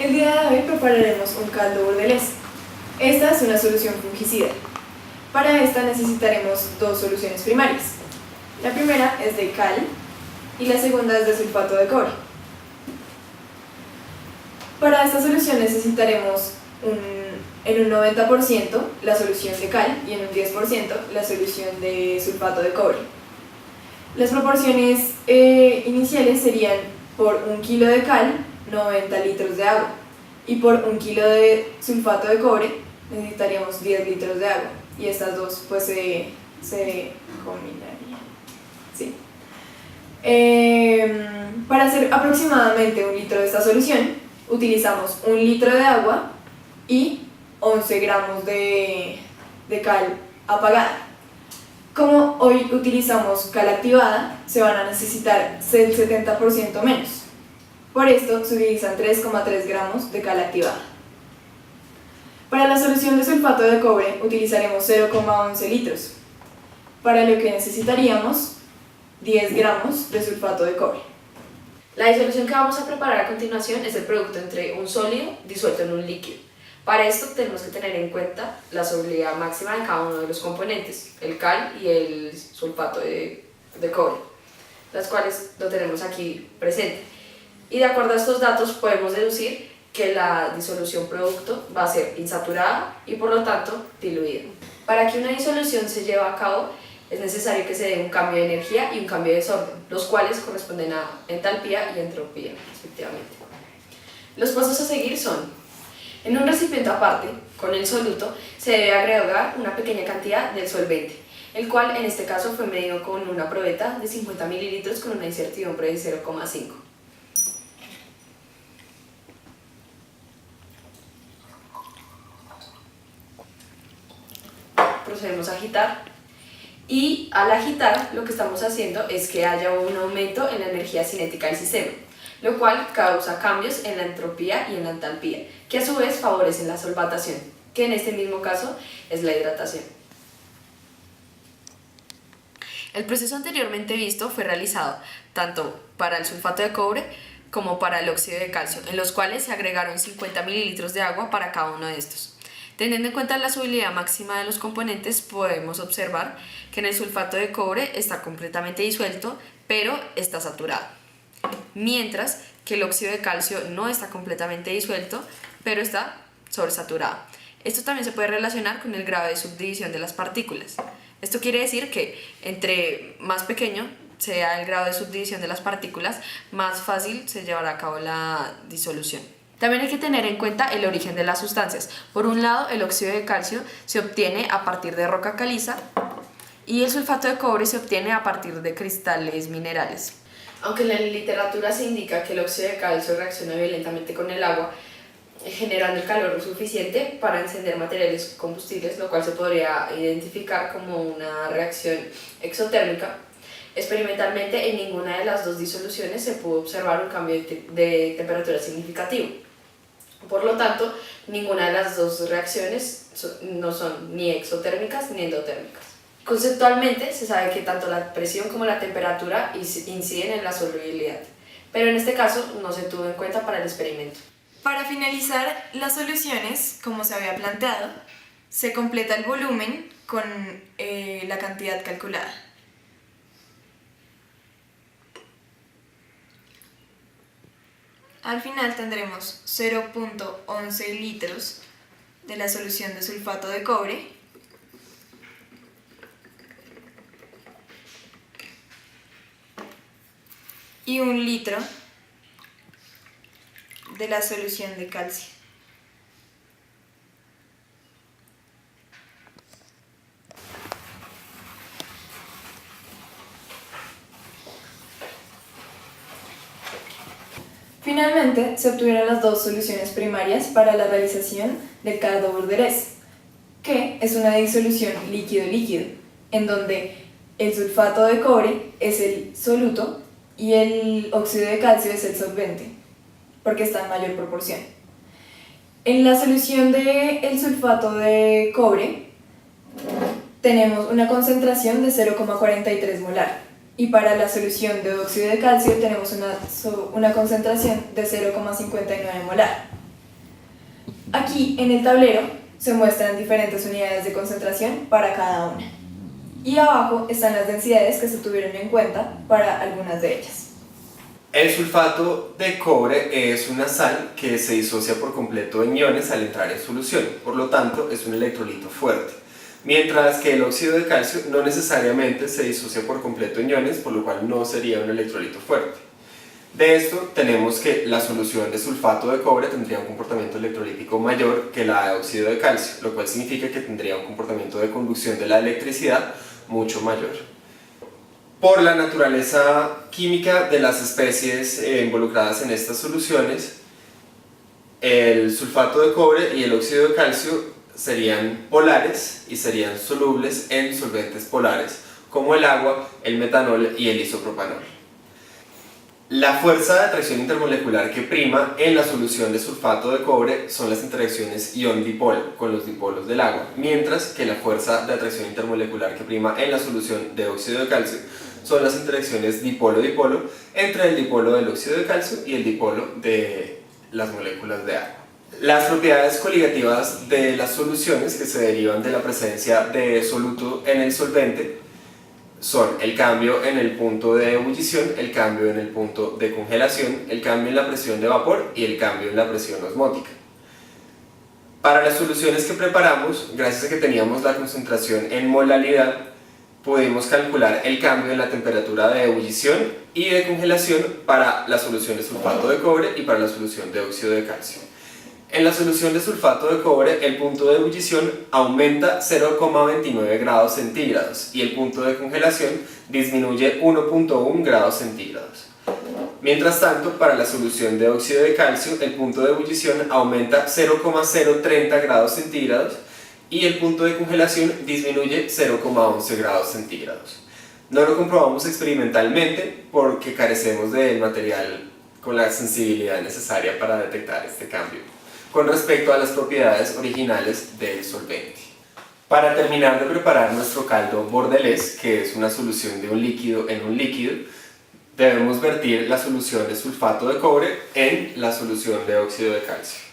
El día de hoy prepararemos un caldo bordelés. Esta es una solución fungicida. Para esta necesitaremos dos soluciones primarias. La primera es de cal y la segunda es de sulfato de cobre. Para esta solución necesitaremos en un 90% la solución de cal y en un 10% la solución de sulfato de cobre. Las proporciones iniciales serían por 1 kilo de cal, 90 litros de agua, y por 1 kilo de sulfato de cobre necesitaríamos 10 litros de agua, y estas dos pues se combinarían. Sí. Para hacer aproximadamente 1 litro de esta solución utilizamos 1 litro de agua y 11 gramos de cal apagada. Como hoy utilizamos cal activada, se van a necesitar el 70% menos. Por esto se utilizan 3,3 gramos de cal activada. Para la solución de sulfato de cobre utilizaremos 0,11 litros, para lo que necesitaríamos 10 gramos de sulfato de cobre. La disolución que vamos a preparar a continuación es el producto entre un sólido disuelto en un líquido. Para esto tenemos que tener en cuenta la solubilidad máxima de cada uno de los componentes, el cal y el sulfato de cobre, las cuales lo tenemos aquí presente. Y de acuerdo a estos datos podemos deducir que la disolución producto va a ser insaturada y por lo tanto diluida. Para que una disolución se lleve a cabo es necesario que se dé un cambio de energía y un cambio de desorden, los cuales corresponden a entalpía y entropía, respectivamente. Los pasos a seguir son: en un recipiente aparte, con el soluto, se debe agregar una pequeña cantidad del solvente, el cual en este caso fue medido con una probeta de 50 mililitros con una incertidumbre de 0,5. Procedemos a agitar. Y al agitar lo que estamos haciendo es que haya un aumento en la energía cinética del sistema, lo cual causa cambios en la entropía y en la entalpía, que a su vez favorecen la solvatación, que en este mismo caso es la hidratación. El proceso anteriormente visto fue realizado tanto para el sulfato de cobre como para el óxido de calcio, en los cuales se agregaron 50 mililitros de agua para cada uno de estos. Teniendo en cuenta la solubilidad máxima de los componentes, podemos observar que en el sulfato de cobre está completamente disuelto, pero está saturado, mientras que el óxido de calcio no está completamente disuelto, pero está sobresaturado. Esto también se puede relacionar con el grado de subdivisión de las partículas. Esto quiere decir que entre más pequeño sea el grado de subdivisión de las partículas, más fácil se llevará a cabo la disolución. También hay que tener en cuenta el origen de las sustancias. Por un lado, el óxido de calcio se obtiene a partir de roca caliza y el sulfato de cobre se obtiene a partir de cristales minerales. Aunque en la literatura se indica que el óxido de calcio reacciona violentamente con el agua, generando el calor suficiente para encender materiales combustibles, lo cual se podría identificar como una reacción exotérmica, experimentalmente en ninguna de las dos disoluciones se pudo observar un cambio de temperatura significativo. Por lo tanto, ninguna de las dos reacciones no son ni exotérmicas ni endotérmicas. Conceptualmente se sabe que tanto la presión como la temperatura inciden en la solubilidad, pero en este caso no se tuvo en cuenta para el experimento. Para finalizar las soluciones, como se había planteado, se completa el volumen con la cantidad calculada. Al final tendremos 0,11 litros de la solución de sulfato de cobre y 1 litro de la solución de calcio. Finalmente, se obtuvieron las dos soluciones primarias para la realización del caldo bordelés, que es una disolución líquido-líquido, en donde el sulfato de cobre es el soluto y el óxido de calcio es el solvente, porque está en mayor proporción. En la solución del sulfato de cobre tenemos una concentración de 0,43 molar. Y para la solución de óxido de calcio tenemos una concentración de 0,59 molar. Aquí en el tablero se muestran diferentes unidades de concentración para cada una. Y abajo están las densidades que se tuvieron en cuenta para algunas de ellas. El sulfato de cobre es una sal que se disocia por completo en iones al entrar en solución, por lo tanto es un electrolito fuerte. Mientras que el óxido de calcio no necesariamente se disocia por completo en iones, por lo cual no sería un electrolito fuerte. De esto tenemos que la solución de sulfato de cobre tendría un comportamiento electrolítico mayor que la de óxido de calcio, lo cual significa que tendría un comportamiento de conducción de la electricidad mucho mayor. Por la naturaleza química de las especies involucradas en estas soluciones, el sulfato de cobre y el óxido de calcio serían polares y serían solubles en solventes polares, como el agua, el metanol y el isopropanol. La fuerza de atracción intermolecular que prima en la solución de sulfato de cobre son las interacciones ion-dipol con los dipolos del agua, mientras que la fuerza de atracción intermolecular que prima en la solución de óxido de calcio son las interacciones dipolo-dipolo entre el dipolo del óxido de calcio y el dipolo de las moléculas de agua. Las propiedades coligativas de las soluciones que se derivan de la presencia de soluto en el solvente son el cambio en el punto de ebullición, el cambio en el punto de congelación, el cambio en la presión de vapor y el cambio en la presión osmótica. Para las soluciones que preparamos, gracias a que teníamos la concentración en molalidad, pudimos calcular el cambio en la temperatura de ebullición y de congelación para la solución de sulfato de cobre y para la solución de óxido de calcio. En la solución de sulfato de cobre, el punto de ebullición aumenta 0,29 grados centígrados y el punto de congelación disminuye 1,1 grados centígrados. Mientras tanto, para la solución de óxido de calcio, el punto de ebullición aumenta 0,030 grados centígrados y el punto de congelación disminuye 0,11 grados centígrados. No lo comprobamos experimentalmente porque carecemos del material con la sensibilidad necesaria para detectar este cambio con respecto a las propiedades originales del solvente. Para terminar de preparar nuestro caldo bordelés, que es una solución de un líquido en un líquido, debemos vertir la solución de sulfato de cobre en la solución de óxido de calcio.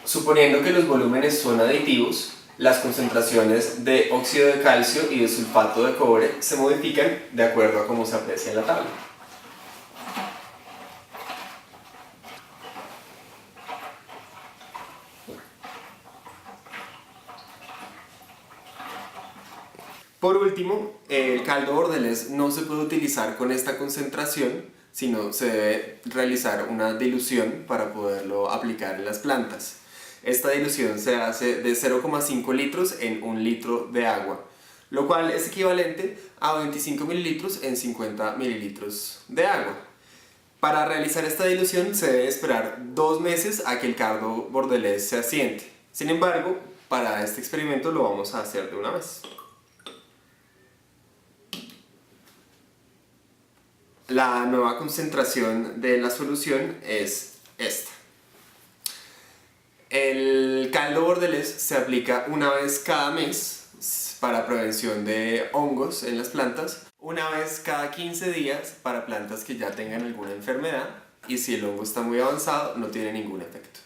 Suponiendo que los volúmenes son aditivos, las concentraciones de óxido de calcio y de sulfato de cobre se modifican de acuerdo a cómo se aprecia en la tabla. Por último, el caldo bordelés no se puede utilizar con esta concentración, sino se debe realizar una dilución para poderlo aplicar en las plantas. Esta dilución se hace de 0,5 litros en 1 litro de agua, lo cual es equivalente a 25 mililitros en 50 mililitros de agua. Para realizar esta dilución se debe esperar 2 meses a que el caldo bordelés se asiente. Sin embargo, para este experimento lo vamos a hacer de una vez. La nueva concentración de la solución es esta. El caldo bordelés se aplica una vez cada mes para prevención de hongos en las plantas, una vez cada 15 días para plantas que ya tengan alguna enfermedad y si el hongo está muy avanzado no tiene ningún efecto.